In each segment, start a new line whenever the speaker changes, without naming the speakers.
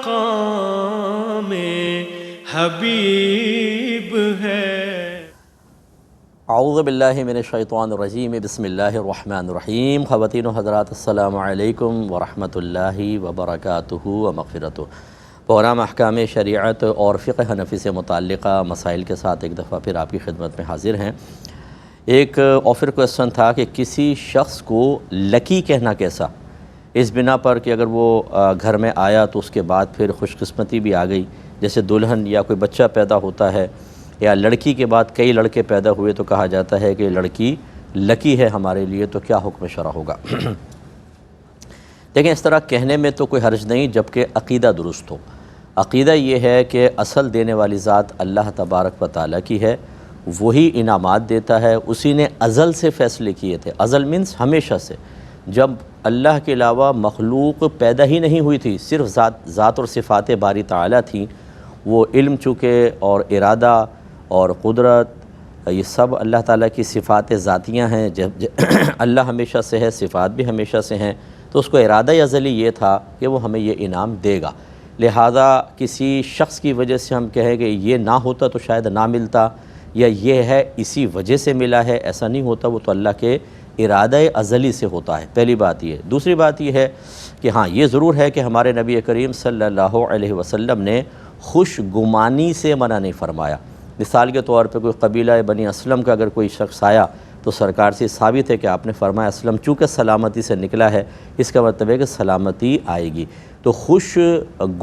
مقام حبیب ہے۔
اعوذ باللہ من الشیطان الرجیم، بسم اللہ الرحمن الرحیم۔ خواتین و حضرات، السلام علیکم ورحمۃ اللہ وبرکاتہ و مغفرتہ۔ پروگرام احکام شریعت اور فقہ حنفی سے متعلقہ مسائل کے ساتھ ایک دفعہ پھر آپ کی خدمت میں حاضر ہیں۔ ایک آفر کویسچن تھا کہ کسی شخص کو لکی کہنا کیسا، اس بنا پر کہ اگر وہ گھر میں آیا تو اس کے بعد پھر خوش قسمتی بھی آ گئی، جیسے دلہن یا کوئی بچہ پیدا ہوتا ہے یا لڑکی کے بعد کئی لڑکے پیدا ہوئے تو کہا جاتا ہے کہ لڑکی لکی ہے ہمارے لیے، تو کیا حکم شرع ہوگا؟ دیکھیں، اس طرح کہنے میں تو کوئی حرج نہیں جبکہ عقیدہ درست ہو۔ عقیدہ یہ ہے کہ اصل دینے والی ذات اللہ تبارک و تعالیٰ کی ہے، وہی انعامات دیتا ہے، اسی نے ازل سے فیصلے کیے تھے۔ ازل مینس ہمیشہ سے، جب اللہ کے علاوہ مخلوق پیدا ہی نہیں ہوئی تھی، صرف ذات اور صفات باری تعالیٰ تھیں۔ وہ علم چونکہ اور ارادہ اور قدرت، یہ سب اللہ تعالیٰ کی صفات ذاتیاں ہیں۔ جب اللہ ہمیشہ سے ہے، صفات بھی ہمیشہ سے ہیں، تو اس کو ارادہ ازلی یہ تھا کہ وہ ہمیں یہ انعام دے گا۔ لہذا کسی شخص کی وجہ سے ہم کہیں کہ یہ نہ ہوتا تو شاید نہ ملتا، یا یہ ہے اسی وجہ سے ملا ہے، ایسا نہیں ہوتا، وہ تو اللہ کے ارادہ ازلی سے ہوتا ہے۔ پہلی بات یہ ہے۔ دوسری بات یہ ہے کہ ہاں، یہ ضرور ہے کہ ہمارے نبی کریم صلی اللہ علیہ وسلم نے خوش گمانی سے منع نہیں فرمایا۔ مثال کے طور پہ کوئی قبیلہ بنی اسلم کا اگر کوئی شخص آیا تو سرکار سے ثابت ہے کہ آپ نے فرمایا اسلم چونکہ سلامتی سے نکلا ہے، اس کا مطلب ہے کہ سلامتی آئے گی۔ تو خوش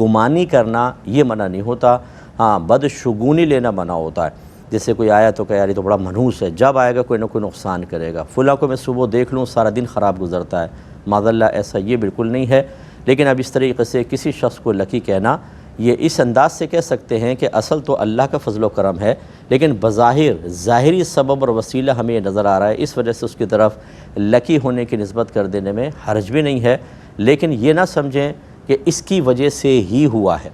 گمانی کرنا یہ منع نہیں ہوتا، ہاں بدشگونی لینا منع ہوتا ہے۔ جیسے کوئی آیا تو کہ یار یہ تو بڑا منحوس ہے، جب آئے گا کوئی نہ کوئی نقصان کرے گا، فلاں کو میں صبح دیکھ لوں سارا دن خراب گزرتا ہے، معاذاللہ ایسا یہ بالکل نہیں ہے۔ لیکن اب اس طریقے سے کسی شخص کو لکی کہنا، یہ اس انداز سے کہہ سکتے ہیں کہ اصل تو اللہ کا فضل و کرم ہے، لیکن بظاہر ظاہری سبب اور وسیلہ ہمیں یہ نظر آ رہا ہے، اس وجہ سے اس کی طرف لکی ہونے کی نسبت کر دینے میں حرج بھی نہیں ہے۔ لیکن یہ نہ سمجھیں کہ اس کی وجہ سے ہی ہوا ہے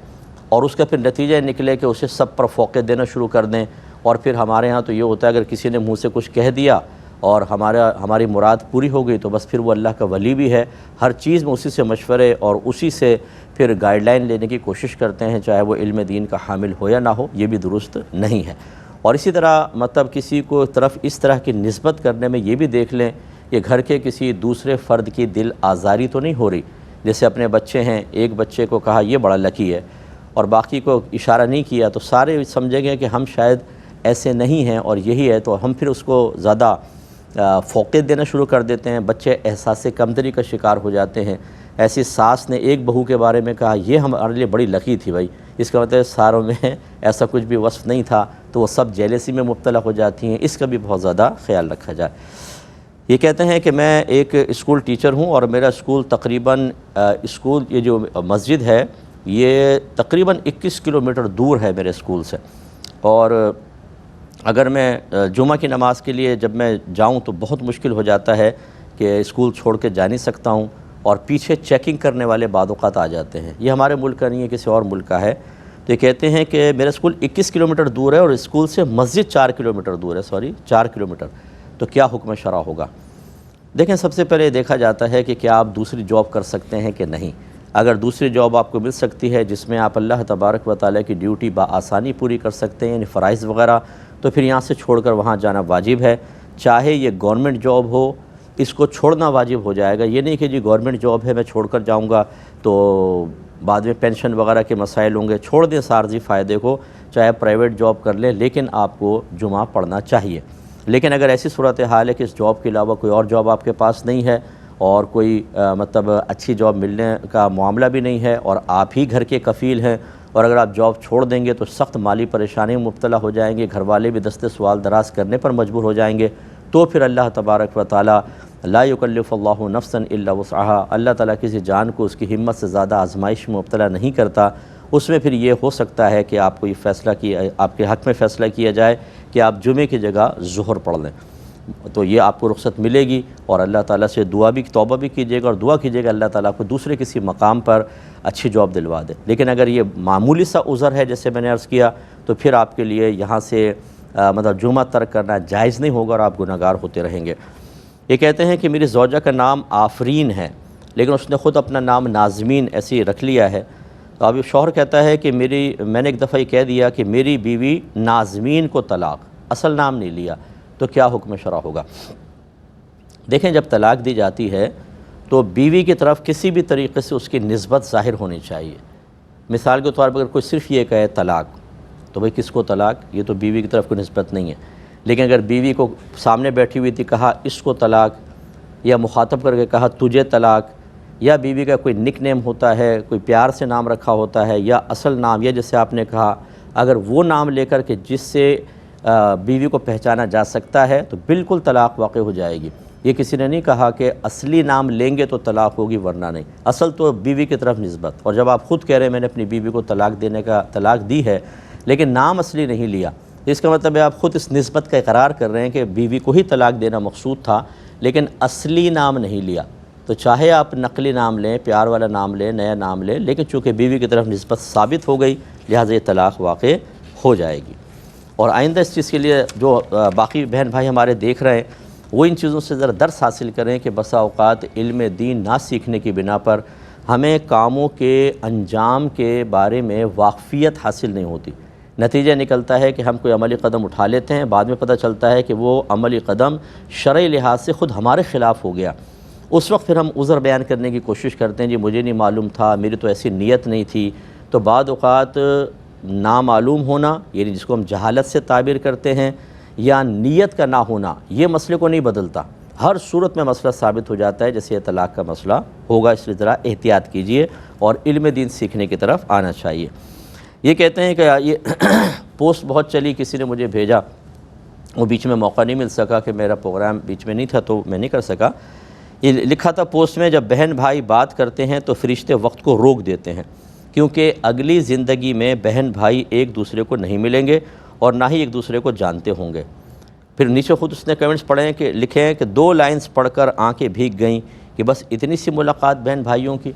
اور اس کا پھر نتیجہ نکلے کہ اسے سب پر فوقے دینا شروع کر دیں۔ اور پھر ہمارے ہاں تو یہ ہوتا ہے اگر کسی نے منہ سے کچھ کہہ دیا اور ہماری مراد پوری ہو گئی تو بس پھر وہ اللہ کا ولی بھی ہے، ہر چیز میں اسی سے مشورے اور اسی سے پھر گائیڈ لائن لینے کی کوشش کرتے ہیں، چاہے وہ علم دین کا حامل ہو یا نہ ہو، یہ بھی درست نہیں ہے۔ اور اسی طرح مطلب کسی کو طرف اس طرح کی نسبت کرنے میں یہ بھی دیکھ لیں کہ گھر کے کسی دوسرے فرد کی دل آزاری تو نہیں ہو رہی۔ جیسے اپنے بچے ہیں، ایک بچے کو کہا یہ بڑا لکی ہے اور باقی کو اشارہ نہیں کیا تو سارے سمجھیں گے کہ ہم شاید ایسے نہیں ہیں اور یہی ہے، تو ہم پھر اس کو زیادہ فوقیت دینا شروع کر دیتے ہیں، بچے احساس کمتری کا شکار ہو جاتے ہیں۔ ایسی ساس نے ایک بہو کے بارے میں کہا یہ ہمارے لیے بڑی لکی تھی بھائی، اس کا مطلب ساروں میں ایسا کچھ بھی وصف نہیں تھا، تو وہ سب جیلسی میں مبتلا ہو جاتی ہیں۔ اس کا بھی بہت زیادہ خیال رکھا جائے۔ یہ کہتے ہیں کہ میں ایک اسکول ٹیچر ہوں اور میرا اسکول تقریباً یہ جو مسجد ہے یہ تقریباً 21 کلومیٹر دور ہے میرے اسکول سے، اور اگر میں جمعہ کی نماز کے لیے جب میں جاؤں تو بہت مشکل ہو جاتا ہے کہ اسکول چھوڑ کے جا نہیں سکتا ہوں، اور پیچھے چیکنگ کرنے والے بعض اوقات آ جاتے ہیں۔ یہ ہمارے ملک کا نہیں ہے، کسی اور ملک کا ہے۔ تو یہ کہتے ہیں کہ میرا اسکول 21 کلومیٹر دور ہے اور اسکول سے مسجد 4 کلومیٹر دور ہے، 4 کلومیٹر، تو کیا حکم شرع ہوگا؟ دیکھیں، سب سے پہلے دیکھا جاتا ہے کہ کیا آپ دوسری جاب کر سکتے ہیں کہ نہیں۔ اگر دوسری جاب آپ کو مل سکتی ہے جس میں آپ اللہ تبارک و تعالیٰ کی ڈیوٹی بآسانی پوری کر سکتے ہیں، یعنی فرائض وغیرہ، تو پھر یہاں سے چھوڑ کر وہاں جانا واجب ہے، چاہے یہ گورنمنٹ جاب ہو، اس کو چھوڑنا واجب ہو جائے گا۔ یہ نہیں کہ جی گورنمنٹ جاب ہے میں چھوڑ کر جاؤں گا تو بعد میں پینشن وغیرہ کے مسائل ہوں گے، چھوڑ دیں عارضی فائدے کو، چاہے پرائیویٹ جاب کر لیں، لیکن آپ کو جمعہ پڑھنا چاہیے۔ لیکن اگر ایسی صورتحال ہے کہ اس جاب کے علاوہ کوئی اور جاب آپ کے پاس نہیں ہے اور کوئی مطلب اچھی جاب ملنے کا معاملہ بھی نہیں ہے اور آپ ہی گھر کے کفیل ہیں، اور اگر آپ جاب چھوڑ دیں گے تو سخت مالی پریشانی میں مبتلا ہو جائیں گے، گھر والے بھی دستے سوال دراز کرنے پر مجبور ہو جائیں گے، تو پھر اللہ تبارک و تعالیٰ لا یکلف اللہ نفسا الا وسعها، اللہ تعالیٰ کسی جان کو اس کی ہمت سے زیادہ آزمائش میں مبتلا نہیں کرتا۔ اس میں پھر یہ ہو سکتا ہے کہ آپ کو یہ فیصلہ آپ کے حق میں فیصلہ کیا جائے کہ آپ جمعے کی جگہ ظہر پڑھ لیں، تو یہ آپ کو رخصت ملے گی، اور اللہ تعالیٰ سے توبہ بھی کیجیے گا اور دعا کیجیے گا اللہ تعالیٰ کو دوسرے کسی مقام پر اچھی جاب دلوا دے۔ لیکن اگر یہ معمولی سا عذر ہے جیسے میں نے عرض کیا، تو پھر آپ کے لیے یہاں سے مطلب جمعہ ترک کرنا جائز نہیں ہوگا اور آپ گناہگار ہوتے رہیں گے۔ یہ کہتے ہیں کہ میری زوجہ کا نام آفرین ہے، لیکن اس نے خود اپنا نام نازمین ایسے ہی رکھ لیا ہے، تو اب شوہر کہتا ہے کہ میں نے ایک دفعہ یہ کہہ دیا کہ میری بیوی نازمین کو طلاق، اصل نام نہیں لیا، تو کیا حکم شرع ہوگا؟ دیکھیں، جب طلاق دی جاتی ہے تو بیوی کی طرف کسی بھی طریقے سے اس کی نسبت ظاہر ہونی چاہیے۔ مثال کے طور پر اگر کوئی صرف یہ کہے طلاق، تو بھئی کس کو طلاق؟ یہ تو بیوی کی طرف کوئی نسبت نہیں ہے۔ لیکن اگر بیوی کو سامنے بیٹھی ہوئی تھی کہا اس کو طلاق، یا مخاطب کر کے کہا تجھے طلاق، یا بیوی کا کوئی نک نیم ہوتا ہے، کوئی پیار سے نام رکھا ہوتا ہے، یا اصل نام، یا جیسے آپ نے کہا اگر وہ نام لے کر کے جس سے بیوی کو پہچانا جا سکتا ہے تو بالکل طلاق واقع ہو جائے گی۔ یہ کسی نے نہیں کہا کہ اصلی نام لیں گے تو طلاق ہوگی ورنہ نہیں، اصل تو بیوی کی طرف نسبت۔ اور جب آپ خود کہہ رہے ہیں میں نے اپنی بیوی کو طلاق دی ہے لیکن نام اصلی نہیں لیا، اس کا مطلب ہے آپ خود اس نسبت کا اقرار کر رہے ہیں کہ بیوی کو ہی طلاق دینا مقصود تھا لیکن اصلی نام نہیں لیا۔ تو چاہے آپ نقلی نام لیں، پیار والا نام لیں، نیا نام لیں، لیکن چونکہ بیوی کی طرف نسبت ثابت ہو گئی لہٰذا یہ طلاق واقع ہو جائے گی۔ اور آئندہ اس چیز کے لیے جو باقی بہن بھائی ہمارے دیکھ رہے ہیں وہ ان چیزوں سے ذرا درس حاصل کریں کہ بسا اوقات علم دین نہ سیکھنے کی بنا پر ہمیں کاموں کے انجام کے بارے میں واقفیت حاصل نہیں ہوتی۔ نتیجہ نکلتا ہے کہ ہم کوئی عملی قدم اٹھا لیتے ہیں، بعد میں پتہ چلتا ہے کہ وہ عملی قدم شرعی لحاظ سے خود ہمارے خلاف ہو گیا۔ اس وقت پھر ہم عذر بیان کرنے کی کوشش کرتے ہیں، جی مجھے نہیں معلوم تھا، میری تو ایسی نیت نہیں تھی۔ تو بعض اوقات نامعلوم ہونا، یعنی جس کو ہم جہالت سے تعبیر کرتے ہیں، یا نیت کا نہ ہونا، یہ مسئلے کو نہیں بدلتا، ہر صورت میں مسئلہ ثابت ہو جاتا ہے جیسے یہ طلاق کا مسئلہ ہوگا۔ اس لیے ذرا احتیاط کیجئے اور علم دین سیکھنے کی طرف آنا چاہیے۔ یہ کہتے ہیں کہ یہ پوسٹ بہت چلی، کسی نے مجھے بھیجا، وہ بیچ میں موقع نہیں مل سکا کہ میرا پروگرام بیچ میں نہیں تھا تو میں نہیں کر سکا۔ یہ لکھا تھا پوسٹ میں، جب بہن بھائی بات کرتے ہیں تو فرشتے وقت کو روک دیتے ہیں کیونکہ اگلی زندگی میں بہن بھائی ایک دوسرے کو نہیں ملیں گے اور نہ ہی ایک دوسرے کو جانتے ہوں گے۔ پھر نیچے خود اس نے کمنٹس پڑھے ہیں کہ لکھے ہیں کہ 2 لائنز پڑھ کر آنکھیں بھیگ گئیں کہ بس اتنی سی ملاقات بہن بھائیوں کی،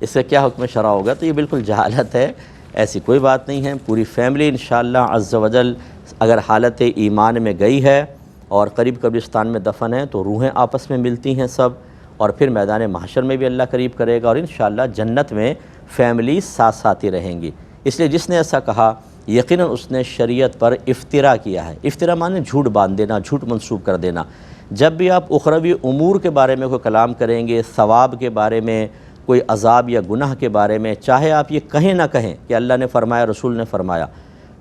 اس سے کیا حکم شرع ہوگا؟ تو یہ بالکل جہالت ہے، ایسی کوئی بات نہیں ہے۔ پوری فیملی انشاءاللہ عز و جل اگر حالت ایمان میں گئی ہے اور قریب قبرستان میں دفن ہے تو روحیں آپس میں ملتی ہیں سب، اور پھر میدان محشر میں بھی اللہ قریب کرے گا اور انشاءاللہ جنت میں فیملی ساتھ ساتھ ہی رہیں گی۔ اس لیے جس نے ایسا کہا یقیناً اس نے شریعت پر افتراء کیا ہے۔ افتراء معنی جھوٹ باندھ دینا، جھوٹ منسوب کر دینا۔ جب بھی آپ اخروی امور کے بارے میں کوئی کلام کریں گے، ثواب کے بارے میں، کوئی عذاب یا گناہ کے بارے میں، چاہے آپ یہ کہیں نہ کہیں کہ اللہ نے فرمایا، رسول نے فرمایا،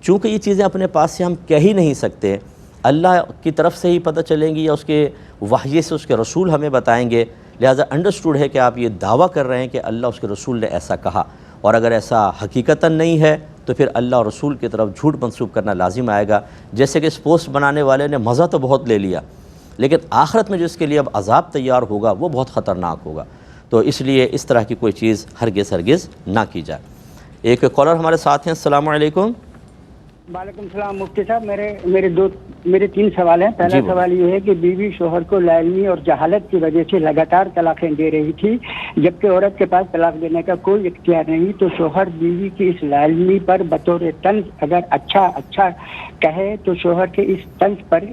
چونکہ یہ چیزیں اپنے پاس سے ہم کہہ ہی نہیں سکتے، اللہ کی طرف سے ہی پتہ چلیں گی یا اس کے وحی سے اس کے رسول ہمیں بتائیں گے، لہٰذا انڈرسٹوڈ ہے کہ آپ یہ دعویٰ کر رہے ہیں کہ اللہ اس کے رسول نے ایسا کہا، اور اگر ایسا حقیقتاً نہیں ہے تو پھر اللہ اور رسول کی طرف جھوٹ منسوب کرنا لازم آئے گا۔ جیسے کہ اس پوسٹ بنانے والے نے مزہ تو بہت لے لیا لیکن آخرت میں جو اس کے لیے اب عذاب تیار ہوگا وہ بہت خطرناک ہوگا، تو اس لیے اس طرح کی کوئی چیز ہرگز نہ کی جائے۔ ایک کالر ہمارے ساتھ ہیں، السلام علیکم۔
وعلیکم السلام مفتی صاحب، میرے 3 سوال ہیں۔ پہلا سوال یہ ہے کہ بیوی شوہر کو لا علمی اور جہالت کی وجہ سے لگاتار طلاقیں دے رہی تھی، جبکہ عورت کے پاس طلاق دینے کا کوئی اختیار نہیں، تو شوہر بیوی کی اس لا علمی پر بطور طنز اگر اچھا کہے تو شوہر کے اس طنز پر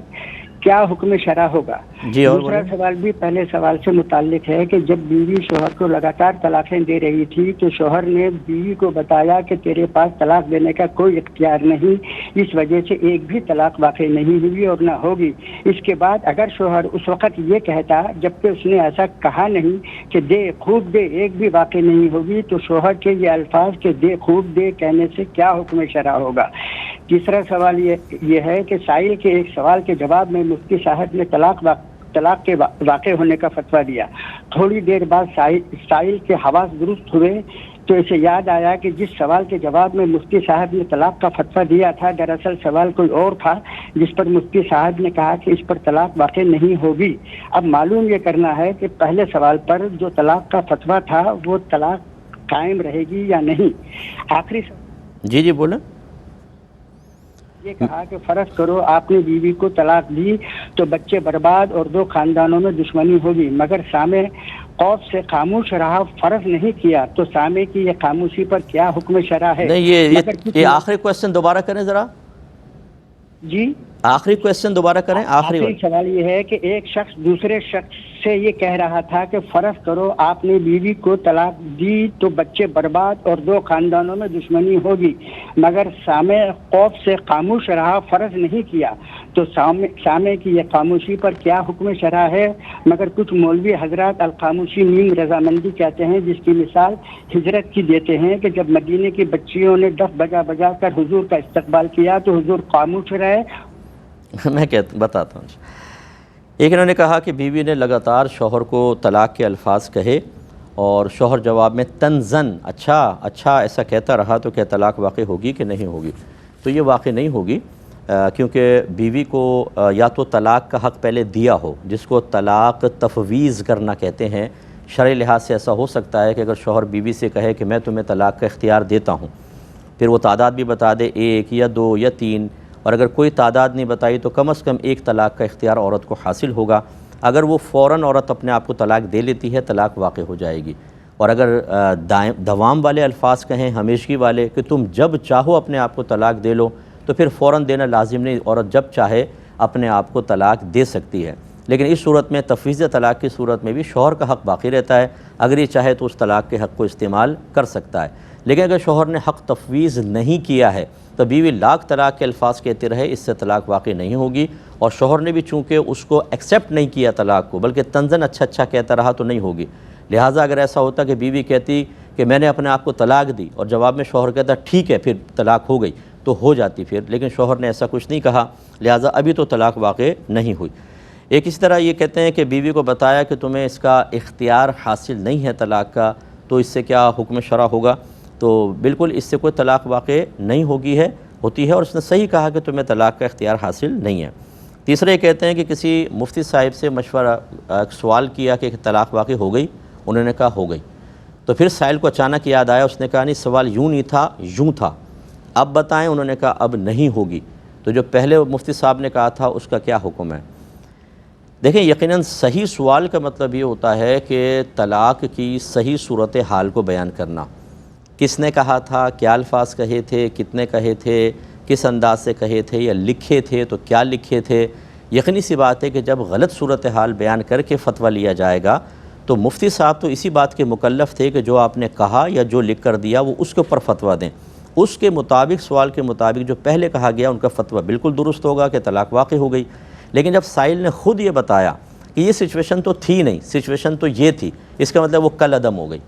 کیا حکم شرع ہوگا؟ دوسرا سوال بھی پہلے سوال سے متعلق ہے کہ جب بیوی شوہر کو لگاتار طلاقیں دے رہی تھی تو شوہر نے بیوی کو بتایا کہ تیرے پاس طلاق دینے کا کوئی اختیار نہیں، اس وجہ سے ایک بھی طلاق واقع نہیں ہوئی اور نہ ہوگی۔ اس کے بعد اگر شوہر اس وقت یہ کہتا جبکہ اس نے ایسا کہا نہیں کہ دے خوب دے ایک بھی واقع نہیں ہوگی، تو شوہر کے یہ الفاظ کے دے خوب دے کہنے سے کیا حکم شرع ہوگا؟ تیسرا سوال یہ ہے کہ سائل کے ایک سوال کے جواب میں مفتی صاحب نے طلاق کے واقع ہونے کا فتویٰ دیا۔ تھوڑی دیر بعد سائل کے حواس درست ہوئے تو اسے یاد آیا کہ جس سوال کے جواب میں مفتی صاحب نے طلاق کا فتویٰ دیا تھا دراصل سوال کوئی اور تھا، جس پر مفتی صاحب نے کہا کہ اس پر طلاق واقع نہیں ہوگی۔ اب معلوم یہ کرنا ہے کہ پہلے سوال پر جو طلاق کا فتویٰ تھا وہ طلاق قائم رہے گی یا نہیں۔ آخری
جی بولیں۔
یہ کہا کہ فرض کرو آپ نے بیوی کو طلاق دی تو بچے برباد اور 2 خاندانوں میں دشمنی ہوگی، مگر سامع خوف سے خاموش رہا، فرض نہیں کیا، تو سامع کی یہ خاموشی پر کیا حکم شرع ہے؟
نہیں، یہ آخری کویسچن دوبارہ کریں ذرا۔ جی آخری کویسچن دوبارہ کریں۔ آخری
سوال یہ ہے کہ ایک شخص دوسرے شخص سے یہ کہہ رہا تھا کہ فرض کرو آپ نے بیوی کو طلاق دی تو بچے برباد اور دو خاندانوں میں دشمنی ہوگی، مگر سامع خوف سے خاموش رہا، فرض نہیں کیا، تو سامع کی یہ خاموشی پر کیا حکم شرع ہے؟ مگر کچھ مولوی حضرات الخاموشی نیم رضامندی کہتے ہیں، جس کی مثال ہجرت کی دیتے ہیں کہ جب مدینے کی بچیوں نے ڈف بجا کر حضور کا استقبال کیا تو حضور خاموش رہے۔
میں بتاتا ہوں۔ ایک انہوں نے کہا کہ بیوی نے لگاتار شوہر کو طلاق کے الفاظ کہے اور شوہر جواب میں تنزن اچھا ایسا کہتا رہا، تو کیا طلاق واقع ہوگی کہ نہیں ہوگی؟ تو یہ واقع نہیں ہوگی، کیونکہ بیوی کو یا تو طلاق کا حق پہلے دیا ہو، جس کو طلاق تفویض کرنا کہتے ہیں۔ شرعی لحاظ سے ایسا ہو سکتا ہے کہ اگر شوہر بیوی سے کہے کہ میں تمہیں طلاق کا اختیار دیتا ہوں، پھر وہ تعداد بھی بتا دے، 1 یا 2 یا 3، اور اگر کوئی تعداد نہیں بتائی تو کم از کم 1 طلاق کا اختیار عورت کو حاصل ہوگا۔ اگر وہ فوراً عورت اپنے آپ کو طلاق دے لیتی ہے، طلاق واقع ہو جائے گی۔ اور اگر دوام والے الفاظ کہیں، ہمیشگی والے، کہ تم جب چاہو اپنے آپ کو طلاق دے لو، تو پھر فوراً دینا لازم نہیں، عورت جب چاہے اپنے آپ کو طلاق دے سکتی ہے۔ لیکن اس صورت میں تفویض طلاق کی صورت میں بھی شوہر کا حق باقی رہتا ہے، اگر یہ چاہے تو اس طلاق کے حق کو استعمال کر سکتا ہے۔ لیکن اگر شوہر نے حق تفویض نہیں کیا ہے تو بیوی لاکھ طلاق کے الفاظ کہتے رہے، اس سے طلاق واقع نہیں ہوگی، اور شوہر نے بھی چونکہ اس کو ایکسیپٹ نہیں کیا طلاق کو، بلکہ تنزن اچھا کہتا رہا، تو نہیں ہوگی۔ لہٰذا اگر ایسا ہوتا کہ بیوی کہتی کہ میں نے اپنے آپ کو طلاق دی اور جواب میں شوہر کہتا ٹھیک ہے پھر طلاق ہو گئی، تو ہو جاتی پھر، لیکن شوہر نے ایسا کچھ نہیں کہا، لہٰذا ابھی تو طلاق واقع نہیں ہوئی۔ ایک اس طرح یہ کہتے ہیں کہ بیوی کو بتایا کہ تمہیں اس کا اختیار حاصل نہیں ہے طلاق کا، تو اس سے کیا حکم شرع ہوگا؟ تو بالکل اس سے کوئی طلاق واقع نہیں ہوتی ہے، اور اس نے صحیح کہا کہ تمہیں طلاق کا اختیار حاصل نہیں ہے۔ تیسرا یہ کہتے ہیں کہ کسی مفتی صاحب سے مشورہ سوال کیا کہ طلاق واقع ہو گئی، انہوں نے کہا ہو گئی، تو پھر سائل کو اچانک یاد آیا، اس نے کہا نہیں سوال یوں نہیں تھا، یوں تھا، اب بتائیں، انہوں نے کہا اب نہیں ہوگی، تو جو پہلے مفتی صاحب نے کہا تھا اس کا کیا حکم ہے؟ دیکھیں یقیناً صحیح سوال کا مطلب یہ ہوتا ہے کہ طلاق کی صحیح صورتحال کو بیان کرنا، کس نے کہا تھا، کیا الفاظ کہے تھے، کتنے کہے تھے، کس انداز سے کہے تھے، یا لکھے تھے تو کیا لکھے تھے۔ یقینی سی بات ہے کہ جب غلط صورتحال بیان کر کے فتویٰ لیا جائے گا تو مفتی صاحب تو اسی بات کے مکلف تھے کہ جو آپ نے کہا یا جو لکھ کر دیا وہ اس کے اوپر فتویٰ دیں، اس کے مطابق، سوال کے مطابق جو پہلے کہا گیا ان کا فتویٰ بالکل درست ہوگا کہ طلاق واقع ہو گئی۔ لیکن جب سائل نے خود یہ بتایا کہ یہ سچویشن تو تھی نہیں، سچویشن تو یہ تھی، اس کا مطلب وہ کل عدم ہو گئی۔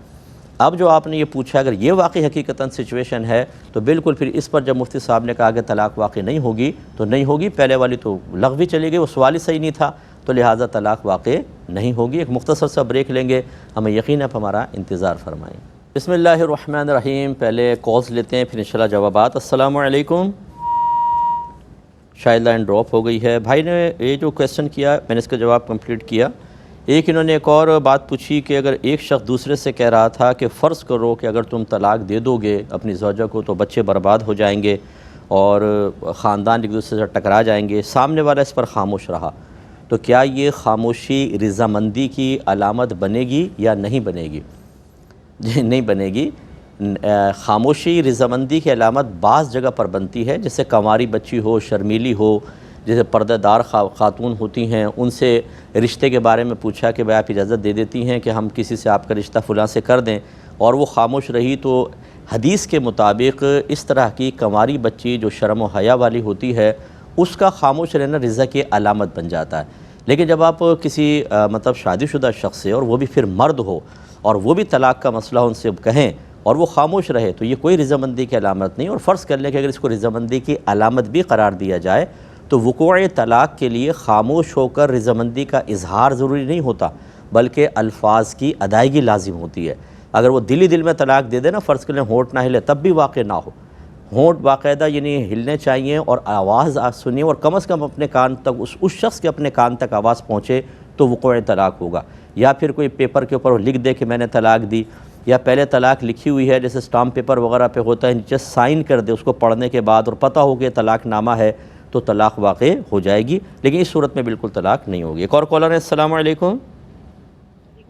اب جو آپ نے یہ پوچھا اگر یہ واقعی حقیقتاً سچویشن ہے تو بالکل پھر اس پر جب مفتی صاحب نے کہا کہ طلاق واقع نہیں ہوگی تو نہیں ہوگی، پہلے والی تو لغوی چلی گئی، وہ سوال ہی صحیح نہیں تھا، تو لہٰذا طلاق واقع نہیں ہوگی۔ ایک مختصر سا بریک لیں گے، ہمیں یقین ہے ہمارا انتظار فرمائیں۔ بسم اللہ الرحمن الرحیم۔ پہلے کالز لیتے ہیں پھر انشاءاللہ جوابات۔ السلام علیکم۔ شاید لائن ڈراپ ہو گئی ہے۔ بھائی نے یہ جو کویسچن کیا میں نے اس کا جواب کمپلیٹ کیا۔ ایک انہوں نے ایک اور بات پوچھی کہ اگر ایک شخص دوسرے سے کہہ رہا تھا کہ فرض کرو کہ اگر تم طلاق دے دو گے اپنی زوجہ کو تو بچے برباد ہو جائیں گے اور خاندان ایک دوسرے سے ٹکرا جائیں گے، سامنے والا اس پر خاموش رہا، تو کیا یہ خاموشی رضامندی کی علامت بنے گی یا نہیں بنے گی؟ جی نہیں بنے گی۔ خاموشی رضامندی کی علامت بعض جگہ پر بنتی ہے، جیسے کنواری بچی ہو، شرمیلی ہو، جیسے پردہ دار خاتون ہوتی ہیں، ان سے رشتے کے بارے میں پوچھا کہ بھائی آپ اجازت دے دیتی ہیں کہ ہم کسی سے آپ کا رشتہ فلاں سے کر دیں، اور وہ خاموش رہی، تو حدیث کے مطابق اس طرح کی کنواری بچی جو شرم و حیا والی ہوتی ہے اس کا خاموش رہنا رضا کی علامت بن جاتا ہے۔ لیکن جب آپ کسی مطلب شادی شدہ شخص سے، اور وہ بھی پھر مرد ہو اور وہ بھی طلاق کا مسئلہ ان سے کہیں اور وہ خاموش رہے، تو یہ کوئی رضامندی کی علامت نہیں۔ اور فرض کر لیں کہ اگر اس کو رضامندی کی علامت بھی قرار دیا جائے تو وقوع طلاق کے لیے خاموش ہو کر رضامندی کا اظہار ضروری نہیں ہوتا، بلکہ الفاظ کی ادائیگی لازم ہوتی ہے۔ اگر وہ دل میں طلاق دے دے نا، فرض کر لیں ہونٹ نہ ہلے تب بھی واقع نہ ہو، ہونٹ باقاعدہ یعنی ہلنے چاہیے اور آواز سنیے، اور کم از کم اپنے کان تک اس شخص کے اپنے کان تک آواز پہنچے تو وقوع طلاق ہوگا۔ یا پھر کوئی پیپر کے اوپر لکھ دے کہ میں نے طلاق دی، یا پہلے طلاق لکھی ہوئی ہے جیسے اسٹامپ پیپر وغیرہ پہ ہوتا ہے، نیچے سائن کر دے اس کو پڑھنے کے بعد، اور پتہ ہو کہ طلاق نامہ ہے، تو طلاق واقع ہو جائے گی۔ لیکن اس صورت میں بالکل طلاق نہیں ہوگی۔ ایک اور کالر ہے۔ السلام علیکم۔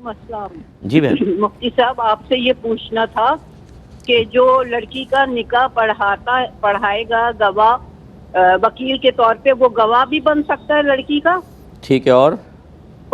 السلام
جی بہن۔
مفتی صاحب آپ سے یہ پوچھنا تھا کہ جو لڑکی کا نکاح پڑھائے گا گواہ وکیل کے طور پہ، وہ گواہ بھی بن سکتا ہے لڑکی کا؟
ٹھیک ہے۔ اور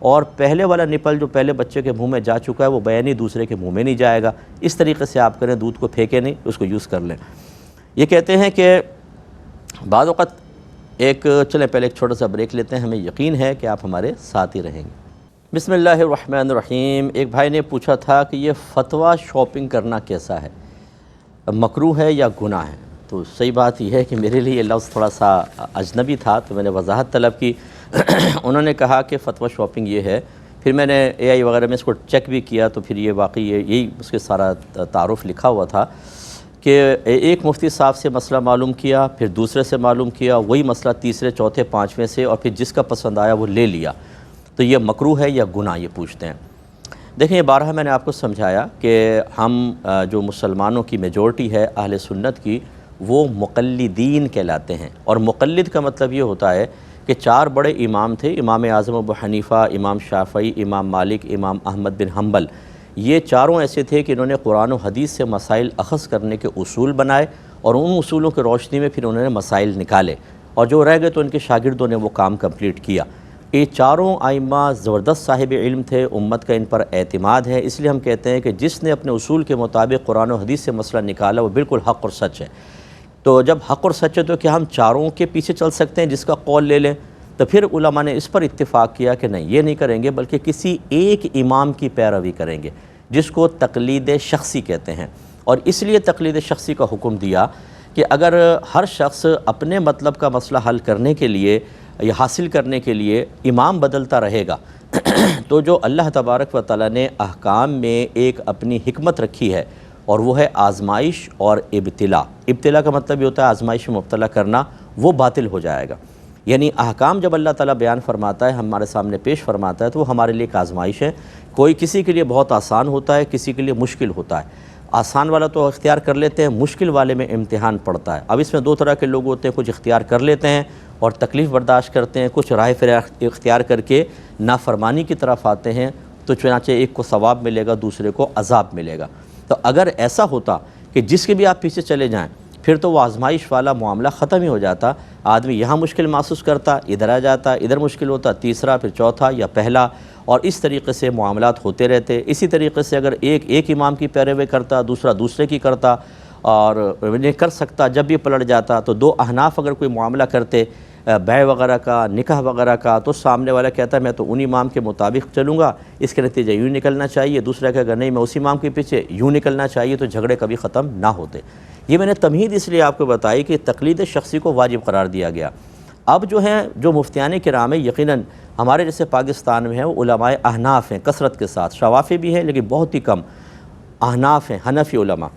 اور پہلے والا نپل جو پہلے بچے کے منہ میں جا چکا ہے وہ بیانی دوسرے کے منہ میں نہیں جائے گا. اس طریقے سے آپ کریں, دودھ کو پھینکیں نہیں, اس کو یوز کر لیں. یہ کہتے ہیں کہ بعض اوقات چلیں پہلے ایک چھوٹا سا بریک لیتے ہیں, ہمیں یقین ہے کہ آپ ہمارے ساتھ ہی رہیں گے. بسم اللہ الرحمن الرحیم. ایک بھائی نے پوچھا تھا کہ یہ فتویٰ شاپنگ کرنا کیسا ہے, مکروہ ہے یا گناہ ہے؟ تو صحیح بات یہ ہے کہ میرے لیے یہ لفظ تھوڑا سا اجنبی تھا, تو میں نے وضاحت طلب کی. انہوں نے کہا کہ فتویٰ شاپنگ یہ ہے. پھر میں نے اے آئی وغیرہ میں اس کو چیک بھی کیا, تو پھر یہ واقعی یہی اس کے سارا تعارف لکھا ہوا تھا کہ ایک مفتی صاحب سے مسئلہ معلوم کیا, پھر دوسرے سے معلوم کیا, وہی مسئلہ تیسرے چوتھے پانچویں سے, اور پھر جس کا پسند آیا وہ لے لیا. تو یہ مکروہ ہے یا گناہ, یہ پوچھتے ہیں. دیکھیں یہ بارہا میں نے آپ کو سمجھایا کہ ہم جو مسلمانوں کی میجورٹی ہے اہل سنت کی, وہ مقلدین کہلاتے ہیں. اور مقلد کا مطلب یہ ہوتا ہے کہ 4 بڑے امام تھے, امام اعظم ابو حنیفہ, امام شافعی, امام مالک, امام احمد بن حنبل. یہ چاروں ایسے تھے کہ انہوں نے قرآن و حدیث سے مسائل اخذ کرنے کے اصول بنائے, اور ان اصولوں کی روشنی میں پھر انہوں نے مسائل نکالے, اور جو رہ گئے تو ان کے شاگردوں نے وہ کام کمپلیٹ کیا. یہ چاروں ائمہ زبردست صاحب علم تھے, امت کا ان پر اعتماد ہے. اس لیے ہم کہتے ہیں کہ جس نے اپنے اصول کے مطابق قرآن و حدیث سے مسئلہ نکالا وہ بالکل حق اور سچ ہے. تو جب حق اور سچ ہے تو کیا ہم چاروں کے پیچھے چل سکتے ہیں جس کا قول لے لیں؟ تو پھر علماء نے اس پر اتفاق کیا کہ نہیں, یہ نہیں کریں گے, بلکہ کسی ایک امام کی پیروی کریں گے, جس کو تقلید شخصی کہتے ہیں. اور اس لیے تقلید شخصی کا حکم دیا کہ اگر ہر شخص اپنے مطلب کا مسئلہ حل کرنے کے لیے یا حاصل کرنے کے لیے امام بدلتا رہے گا تو جو اللہ تبارک و تعالیٰ نے احکام میں ایک اپنی حکمت رکھی ہے, اور وہ ہے آزمائش اور ابتلا. ابتلا کا مطلب یہ ہوتا ہے آزمائش میں مبتلا کرنا, وہ باطل ہو جائے گا. یعنی احکام جب اللہ تعالیٰ بیان فرماتا ہے, ہمارے سامنے پیش فرماتا ہے, تو وہ ہمارے لیے ایک آزمائش ہے. کوئی کسی کے لیے بہت آسان ہوتا ہے, کسی کے لیے مشکل ہوتا ہے. آسان والا تو اختیار کر لیتے ہیں, مشکل والے میں امتحان پڑتا ہے. اب اس میں 2 طرح کے لوگ ہوتے ہیں, کچھ اختیار کر لیتے ہیں اور تکلیف برداشت کرتے ہیں, کچھ راہ اختیار کر کے نافرمانی کی طرف آتے ہیں, تو چنانچہ ایک کو ثواب ملے گا, دوسرے کو عذاب ملے گا. تو اگر ایسا ہوتا کہ جس کے بھی آپ پیچھے چلے جائیں, پھر تو وہ آزمائش والا معاملہ ختم ہی ہو جاتا. آدمی یہاں مشکل محسوس کرتا, ادھر آ جاتا, ادھر مشکل ہوتا, تیسرا, پھر چوتھا یا پہلا, اور اس طریقے سے معاملات ہوتے رہتے. اسی طریقے سے اگر ایک امام کی پیروی کرتا, دوسرا دوسرے کی کرتا, اور نہیں کر سکتا, جب بھی پلٹ جاتا, تو 2 احناف اگر کوئی معاملہ کرتے بیع وغیرہ کا, نکاح وغیرہ کا, تو سامنے والا کہتا ہے میں تو ان امام کے مطابق چلوں گا, اس کے نتیجہ یوں نکلنا چاہیے, دوسرا کہے گا نہیں میں اس امام کے پیچھے یوں نکلنا چاہیے, تو جھگڑے کبھی ختم نہ ہوتے. یہ میں نے تمہید اس لیے آپ کو بتائی کہ تقلید شخصی کو واجب قرار دیا گیا. اب جو ہیں جو مفتیان کرام ہیں, یقیناً ہمارے جیسے پاکستان میں ہیں, وہ علماء احناف ہیں کثرت کے ساتھ, شوافی بھی ہیں لیکن بہت ہی کم, احناف ہیں, حنفی علماء.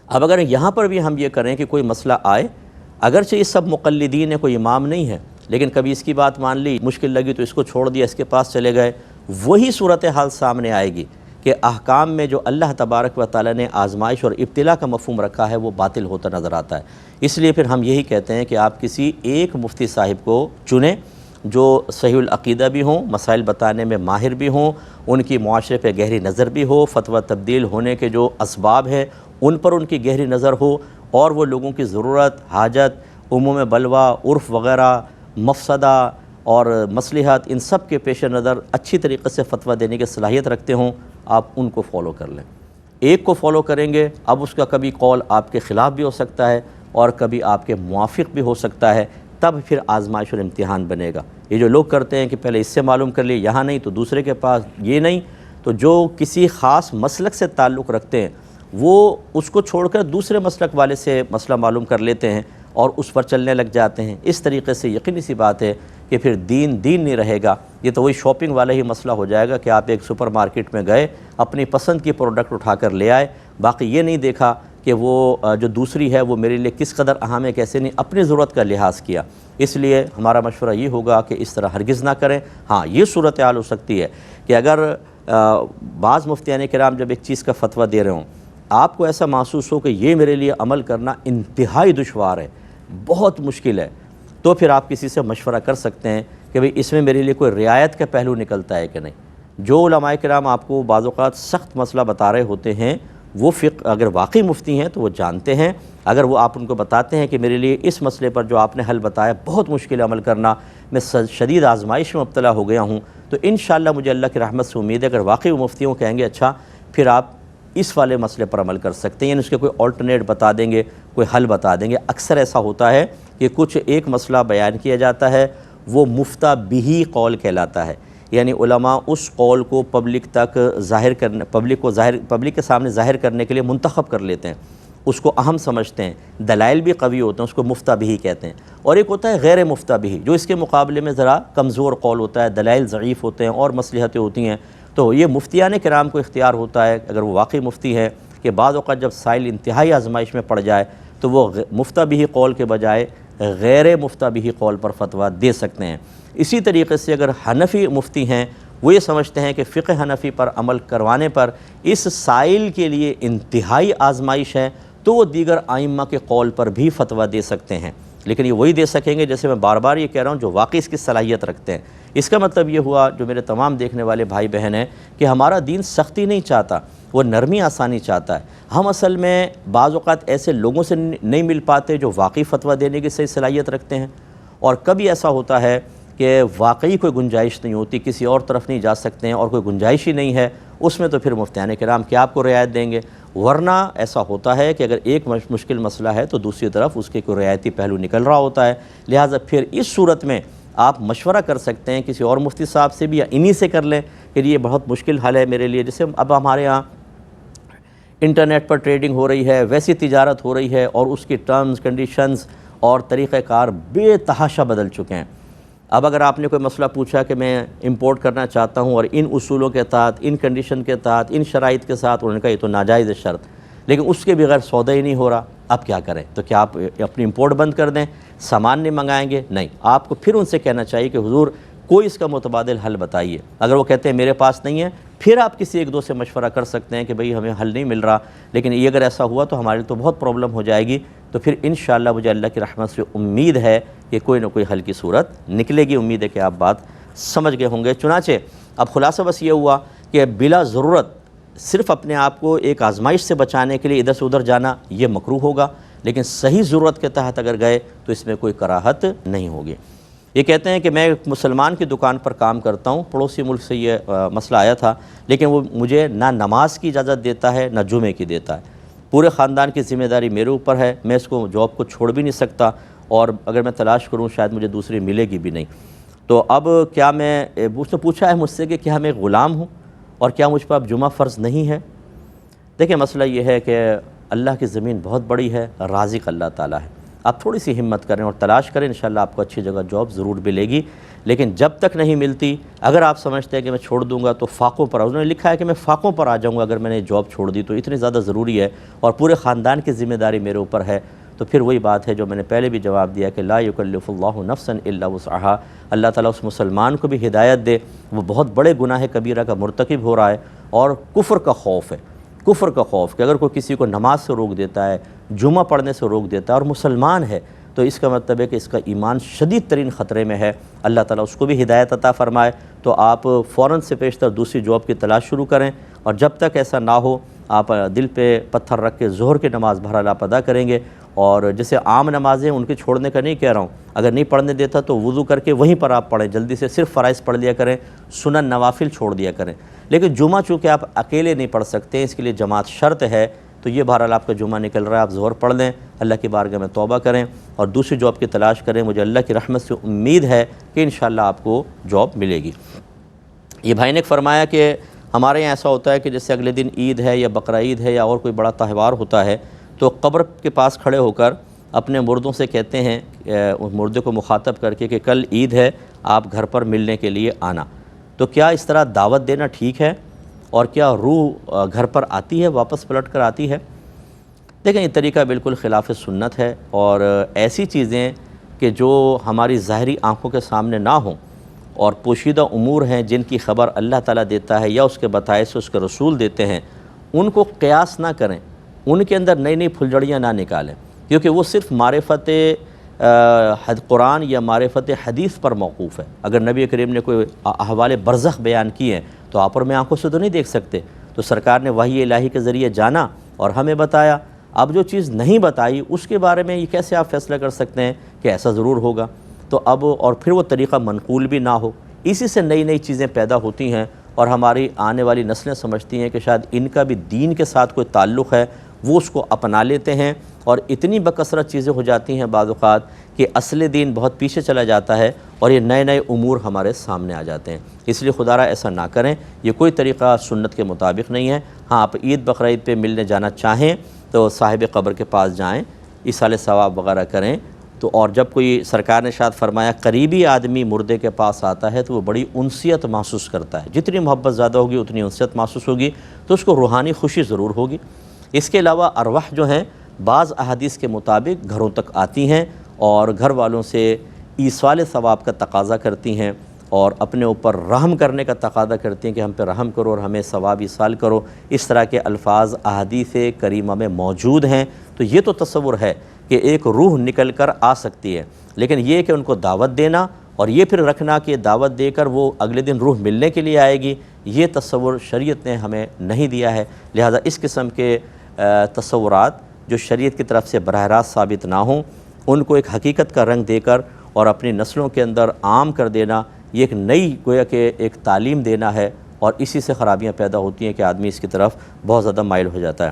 اب اگر یہاں پر بھی ہم یہ کریں کہ کوئی مسئلہ آئے, اگرچہ یہ سب مقلدین ہیں, کوئی امام نہیں ہے, لیکن کبھی اس کی بات مان لی, مشکل لگی تو اس کو چھوڑ دیا, اس کے پاس چلے گئے, وہی صورتحال سامنے آئے گی کہ احکام میں جو اللہ تبارک و تعالیٰ نے آزمائش اور ابتلا کا مفہوم رکھا ہے وہ باطل ہوتا نظر آتا ہے. اس لیے پھر ہم یہی کہتے ہیں کہ آپ کسی ایک مفتی صاحب کو چنیں جو صحیح العقیدہ بھی ہوں, مسائل بتانے میں ماہر بھی ہوں, ان کی معاشرے پہ گہری نظر بھی ہو, فتویٰ تبدیل ہونے کے جو اسباب ہیں ان پر ان کی گہری نظر ہو, اور وہ لوگوں کی ضرورت, حاجت, عموم بلوہ, عرف وغیرہ, مفسدہ اور مصلحت, ان سب کے پیش نظر اچھی طریقے سے فتویٰ دینے کی صلاحیت رکھتے ہوں, آپ ان کو فالو کر لیں. ایک کو فالو کریں گے, اب اس کا کبھی قول آپ کے خلاف بھی ہو سکتا ہے اور کبھی آپ کے موافق بھی ہو سکتا ہے, تب پھر آزمائش اور امتحان بنے گا. یہ جو لوگ کرتے ہیں کہ پہلے اس سے معلوم کر لیے, یہاں نہیں تو دوسرے کے پاس, یہ نہیں, تو جو کسی خاص مسلک سے تعلق رکھتے ہیں وہ اس کو چھوڑ کر دوسرے مسلک والے سے مسئلہ معلوم کر لیتے ہیں اور اس پر چلنے لگ جاتے ہیں. اس طریقے سے یقینی سی بات ہے کہ پھر دین نہیں رہے گا. یہ تو وہی شاپنگ والا ہی مسئلہ ہو جائے گا کہ آپ ایک سپر مارکیٹ میں گئے, اپنی پسند کی پروڈکٹ اٹھا کر لے آئے, باقی یہ نہیں دیکھا کہ وہ جو دوسری ہے وہ میرے لیے کس قدر اہم ہے, کیسے نہیں, اپنی ضرورت کا لحاظ کیا. اس لیے ہمارا مشورہ یہ ہوگا کہ اس طرح ہرگز نہ کریں. ہاں یہ صورتحال ہو سکتی ہے کہ اگر بعض مفتیان کرام جب ایک چیز کا فتویٰ دے رہے ہوں, آپ کو ایسا محسوس ہو کہ یہ میرے لیے عمل کرنا انتہائی دشوار ہے, بہت مشکل ہے, تو پھر آپ کسی سے مشورہ کر سکتے ہیں کہ بھئی اس میں میرے لیے کوئی رعایت کا پہلو نکلتا ہے کہ نہیں. جو علماء کرام آپ کو بعض اوقات سخت مسئلہ بتا رہے ہوتے ہیں وہ فقہ اگر واقعی مفتی ہیں تو وہ جانتے ہیں. اگر وہ آپ ان کو بتاتے ہیں کہ میرے لیے اس مسئلے پر جو آپ نے حل بتایا بہت مشکل عمل کرنا، میں شدید آزمائش میں مبتلا ہو گیا ہوں، تو انشاءاللہ مجھے اللہ کی رحمت سے امید ہے اگر واقعی وہ مفتیوں کہیں گے اچھا پھر آپ اس والے مسئلے پر عمل کر سکتے ہیں، یعنی اس کے کوئی آلٹرنیٹ بتا دیں گے، کوئی حل بتا دیں گے. اکثر ایسا ہوتا ہے کہ کچھ ایک مسئلہ بیان کیا جاتا ہے، وہ مفتہ بہی قول کہلاتا ہے، یعنی علماء اس قول کو پبلک تک ظاہر کرنے پبلک کے سامنے ظاہر کرنے کے لیے منتخب کر لیتے ہیں، اس کو اہم سمجھتے ہیں، دلائل بھی قوی ہوتے ہیں، اس کو مفتہ بہی کہتے ہیں. اور ایک ہوتا ہے غیر مفتہ بہی، جو اس کے مقابلے میں ذرا کمزور قول ہوتا ہے، دلائل ضعیف ہوتے ہیں اور مصلحتیں ہوتی ہیں. تو یہ مفتیان کرام کو اختیار ہوتا ہے اگر وہ واقعی مفتی ہیں کہ بعض اوقات جب سائل انتہائی آزمائش میں پڑ جائے تو وہ مفتہ بہی قول کے بجائے غیر مفتہ بہی قول پر فتویٰ دے سکتے ہیں. اسی طریقے سے اگر حنفی مفتی ہیں وہ یہ سمجھتے ہیں کہ فقہ حنفی پر عمل کروانے پر اس سائل کے لیے انتہائی آزمائش ہے تو وہ دیگر ائمہ کے قول پر بھی فتویٰ دے سکتے ہیں، لیکن یہ وہی دے سکیں گے جیسے میں بار بار یہ کہہ رہا ہوں جو واقعی اس کی صلاحیت رکھتے ہیں. اس کا مطلب یہ ہوا جو میرے تمام دیکھنے والے بھائی بہن ہیں کہ ہمارا دین سختی نہیں چاہتا، وہ نرمی آسانی چاہتا ہے. ہم اصل میں بعض اوقات ایسے لوگوں سے نہیں مل پاتے جو واقعی فتویٰ دینے کی صحیح صلاحیت رکھتے ہیں، اور کبھی ایسا ہوتا ہے کہ واقعی کوئی گنجائش نہیں ہوتی، کسی اور طرف نہیں جا سکتے ہیں اور کوئی گنجائش ہی نہیں ہے، اس میں تو پھر مفتیان کرام کیا آپ کو رعایت دیں گے. ورنہ ایسا ہوتا ہے کہ اگر ایک مشکل مسئلہ ہے تو دوسری طرف اس کے کوئی رعایتی پہلو نکل رہا ہوتا ہے، لہٰذا پھر اس صورت میں آپ مشورہ کر سکتے ہیں کسی اور مفتی صاحب سے بھی یا انہی سے کر لیں کہ یہ بہت مشکل حل ہے میرے لیے. جیسے اب ہمارے ہاں انٹرنیٹ پر ٹریڈنگ ہو رہی ہے، ویسی تجارت ہو رہی ہے اور اس کی ٹرمز کنڈیشنز اور طریقہ کار بے تحاشا بدل چکے ہیں. اب اگر آپ نے کوئی مسئلہ پوچھا کہ میں امپورٹ کرنا چاہتا ہوں اور ان اصولوں کے تحت، ان کنڈیشن کے تحت، ان شرائط کے ساتھ، انہوں نے کہا یہ تو ناجائز ہے شرط، لیکن اس کے بغیر سودا ہی نہیں ہو رہا، اب کیا کریں؟ تو کیا آپ اپنی امپورٹ بند کر دیں، سامان نہیں منگائیں گے؟ نہیں، آپ کو پھر ان سے کہنا چاہیے کہ حضور کوئی اس کا متبادل حل بتائیے. اگر وہ کہتے ہیں میرے پاس نہیں ہے، پھر آپ کسی ایک دو سے مشورہ کر سکتے ہیں کہ بھئی ہمیں حل نہیں مل رہا، لیکن یہ اگر ایسا ہوا تو ہمارے لیے تو بہت پرابلم ہو جائے گی. تو پھر انشاءاللہ مجھے اللہ کی رحمت سے امید ہے کہ کوئی نہ کوئی حل کی صورت نکلے گی. امید ہے کہ آپ بات سمجھ گئے ہوں گے. چنانچہ اب خلاصہ بس یہ ہوا کہ بلا ضرورت صرف اپنے آپ کو ایک آزمائش سے بچانے کے لیے ادھر سے ادھر جانا یہ مکروہ ہوگا، لیکن صحیح ضرورت کے تحت اگر گئے تو اس میں کوئی کراہت نہیں ہوگی. یہ کہتے ہیں کہ میں ایک مسلمان کی دکان پر کام کرتا ہوں، پڑوسی ملک سے یہ مسئلہ آیا تھا، لیکن وہ مجھے نہ نماز کی اجازت دیتا ہے نہ جمعے کی دیتا ہے. پورے خاندان کی ذمہ داری میرے اوپر ہے، میں اس کو جاب کو چھوڑ بھی نہیں سکتا، اور اگر میں تلاش کروں شاید مجھے دوسری ملے گی بھی نہیں. تو اب کیا میں اس نے پوچھا ہے مجھ سے کہ کیا میں ایک غلام ہوں اور کیا مجھ پر اب جمعہ فرض نہیں ہے؟ دیکھیں مسئلہ یہ ہے کہ اللہ کی زمین بہت بڑی ہے، رازق اللہ تعالیٰ ہے. آپ تھوڑی سی ہمت کریں اور تلاش کریں، انشاءاللہ آپ کو اچھی جگہ جاب ضرور ملے گی. لیکن جب تک نہیں ملتی، اگر آپ سمجھتے ہیں کہ میں چھوڑ دوں گا تو فاقوں پر، انہوں نے لکھا ہے کہ میں فاقوں پر آ جاؤں گا اگر میں نے جاب چھوڑ دی تو اتنی زیادہ ضروری ہے اور پورے خاندان کی ذمہ داری میرے اوپر ہے. تو پھر وہی بات ہے جو میں نے پہلے بھی جواب دیا کہ لا یکلف اللہ نفسا الا وسعہا. اللہ تعالیٰ اس مسلمان کو بھی ہدایت دے، وہ بہت بڑے گناہ کبیرہ کا مرتکب ہو رہا ہے اور کفر کا خوف ہے، کفر کا خوف کہ اگر کوئی کسی کو نماز سے روک دیتا ہے، جمعہ پڑھنے سے روک دیتا ہے اور مسلمان ہے تو اس کا مطلب ہے کہ اس کا ایمان شدید ترین خطرے میں ہے. اللہ تعالیٰ اس کو بھی ہدایت عطا فرمائے. تو آپ فوراً سے پیشتر دوسری جاب کی تلاش شروع کریں، اور جب تک ایسا نہ ہو آپ دل پہ پتھر رکھ کے ظہر کی نماز بہرحال آپ ادا کریں گے. اور جیسے عام نمازیں ان کے چھوڑنے کا نہیں کہہ رہا ہوں، اگر نہیں پڑھنے دیتا تو وضو کر کے وہیں پر آپ پڑھیں، جلدی سے صرف فرائض پڑھ لیا کریں، سنن نوافل چھوڑ دیا کریں. لیکن جمعہ چونکہ آپ اکیلے نہیں پڑھ سکتے، اس کے لیے جماعت شرط ہے، تو یہ بہرحال آپ کا جمعہ نکل رہا ہے، آپ ظہر پڑھ لیں، اللہ کی بارگاہ میں توبہ کریں اور دوسری جاب کی تلاش کریں. مجھے اللہ کی رحمت سے امید ہے کہ انشاءاللہ آپ کو جاب ملے گی. یہ بھائی نے فرمایا کہ ہمارے یہاں ایسا ہوتا ہے کہ جیسے اگلے دن عید ہے یا بقرہ عید ہے یا اور کوئی بڑا تہوار ہوتا ہے تو قبر کے پاس کھڑے ہو کر اپنے مردوں سے کہتے ہیں اس مردے کو مخاطب کر کے کہ کل عید ہے، آپ گھر پر ملنے کے لیے آنا. تو کیا اس طرح دعوت دینا ٹھیک ہے اور کیا روح گھر پر آتی ہے، واپس پلٹ کر آتی ہے؟ دیکھیں یہ طریقہ بالکل خلاف سنت ہے، اور ایسی چیزیں کہ جو ہماری ظاہری آنکھوں کے سامنے نہ ہوں اور پوشیدہ امور ہیں جن کی خبر اللہ تعالیٰ دیتا ہے یا اس کے بتائے سے اس کے رسول دیتے ہیں، ان کو قیاس نہ کریں، ان کے اندر نئی نئی پھلجھڑیاں نہ نکالیں، کیونکہ وہ صرف معرفت قرآن یا معرفت حدیث پر موقوف ہے. اگر نبی کریم نے کوئی احوال برزخ بیان کیے ہیں تو آپ اور میں آنکھوں سے تو نہیں دیکھ سکتے. تو سرکار نے وحی الہی کے ذریعے جانا اور ہمیں بتایا. اب جو چیز نہیں بتائی اس کے بارے میں یہ کیسے آپ فیصلہ کر سکتے ہیں کہ ایسا ضرور ہوگا؟ تو اب اور پھر وہ طریقہ منقول بھی نہ ہو. اسی سے نئی نئی چیزیں پیدا ہوتی ہیں اور ہماری آنے والی نسلیں سمجھتی ہیں کہ شاید ان کا بھی دین کے ساتھ کوئی تعلق ہے, وہ اس کو اپنا لیتے ہیں, اور اتنی بکثرت چیزیں ہو جاتی ہیں بعض اوقات کہ اصل دین بہت پیچھے چلا جاتا ہے اور یہ نئے نئے امور ہمارے سامنے آ جاتے ہیں. اس لیے خدا را ایسا نہ کریں, یہ کوئی طریقہ سنت کے مطابق نہیں ہے. ہاں آپ عید بقرعید پہ ملنے جانا چاہیں تو صاحب قبر کے پاس جائیں, ایصال ثواب وغیرہ کریں. تو اور جب کوئی سرکار نے ارشاد فرمایا قریبی آدمی مردے کے پاس آتا ہے تو وہ بڑی انسیت محسوس کرتا ہے, جتنی محبت زیادہ ہوگی اتنی انسیت محسوس ہوگی, تو اس کو روحانی خوشی ضرور ہوگی. اس کے علاوہ ارواح جو ہیں بعض احادیث کے مطابق گھروں تک آتی ہیں اور گھر والوں سے ایصال ثواب کا تقاضا کرتی ہیں اور اپنے اوپر رحم کرنے کا تقاضا کرتی ہیں کہ ہم پہ رحم کرو اور ہمیں ثواب ایصال کرو. اس طرح کے الفاظ احادیث کریمہ میں موجود ہیں. تو یہ تو تصور ہے کہ ایک روح نکل کر آ سکتی ہے, لیکن یہ کہ ان کو دعوت دینا اور یہ پھر رکھنا کہ دعوت دے کر وہ اگلے دن روح ملنے کے لیے آئے گی, یہ تصور شریعت نے ہمیں نہیں دیا ہے. لہذا اس قسم کے تصورات جو شریعت کی طرف سے براہ راست ثابت نہ ہوں, ان کو ایک حقیقت کا رنگ دے کر اور اپنی نسلوں کے اندر عام کر دینا, یہ ایک نئی گویا کہ ایک تعلیم دینا ہے, اور اسی سے خرابیاں پیدا ہوتی ہیں کہ آدمی اس کی طرف بہت زیادہ مائل ہو جاتا ہے.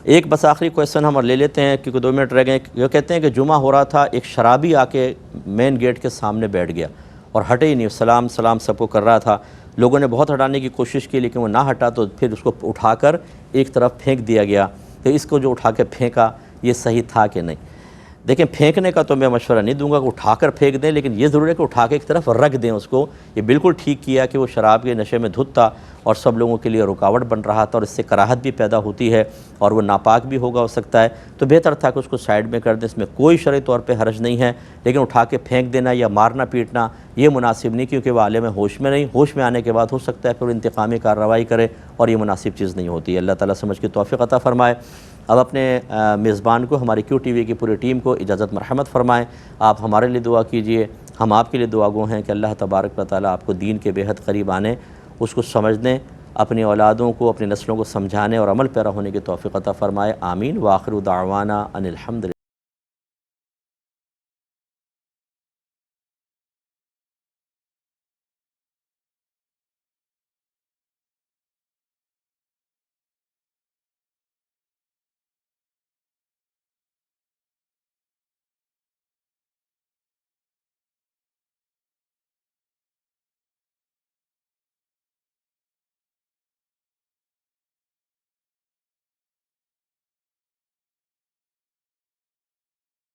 ایک بس آخری کویسچن ہم لے لیتے ہیں کیونکہ 2 منٹ رہ گئے. یہ کہتے ہیں کہ جمعہ ہو رہا تھا, ایک شرابی آ کے مین گیٹ کے سامنے بیٹھ گیا اور ہٹے ہی نہیں, سلام سب کو کر رہا تھا. لوگوں نے بہت ہٹانے کی کوشش کی لیکن وہ نہ ہٹا, تو پھر اس کو اٹھا کر ایک طرف پھینک دیا گیا. تو اس کو جو اٹھا کے پھینکا یہ صحیح تھا کہ نہیں؟ دیکھیں, پھینکنے کا تو میں مشورہ نہیں دوں گا کہ اٹھا کر پھینک دیں, لیکن یہ ضرور ہے کہ اٹھا کے ایک طرف رکھ دیں اس کو. یہ بالکل ٹھیک کیا کہ وہ شراب کے نشے میں دھت تھا اور سب لوگوں کے لیے رکاوٹ بن رہا تھا اور اس سے کراہت بھی پیدا ہوتی ہے اور وہ ناپاک بھی ہو سکتا ہے. تو بہتر تھا کہ اس کو سائیڈ میں کر دیں, اس میں کوئی شرعی طور پہ حرج نہیں ہے. لیکن اٹھا کے پھینک دینا یا مارنا پیٹنا یہ مناسب نہیں, کیونکہ وہ عالم ہوش میں نہیں, ہوش میں آنے کے بعد ہو سکتا ہے پھر انتقامی کارروائی کرے, اور یہ مناسب چیز نہیں ہوتی. اللہ تعالیٰ سمجھ کی توفیق عطا فرمائے. اب اپنے میزبان کو, ہماری کیو ٹی وی کی پوری ٹیم کو اجازت مرحمت فرمائیں. آپ ہمارے لیے دعا کیجئے, ہم آپ کے لیے دعا گو ہیں کہ اللہ تبارک و تعالیٰ آپ کو دین کے بے حد قریب آنے, اس کو سمجھنے, اپنی اولادوں کو اپنی نسلوں کو سمجھانے اور عمل پیرا ہونے کی توفیق عطا فرمائے. آمین. وآخر دعوانا ان الحمد للہ.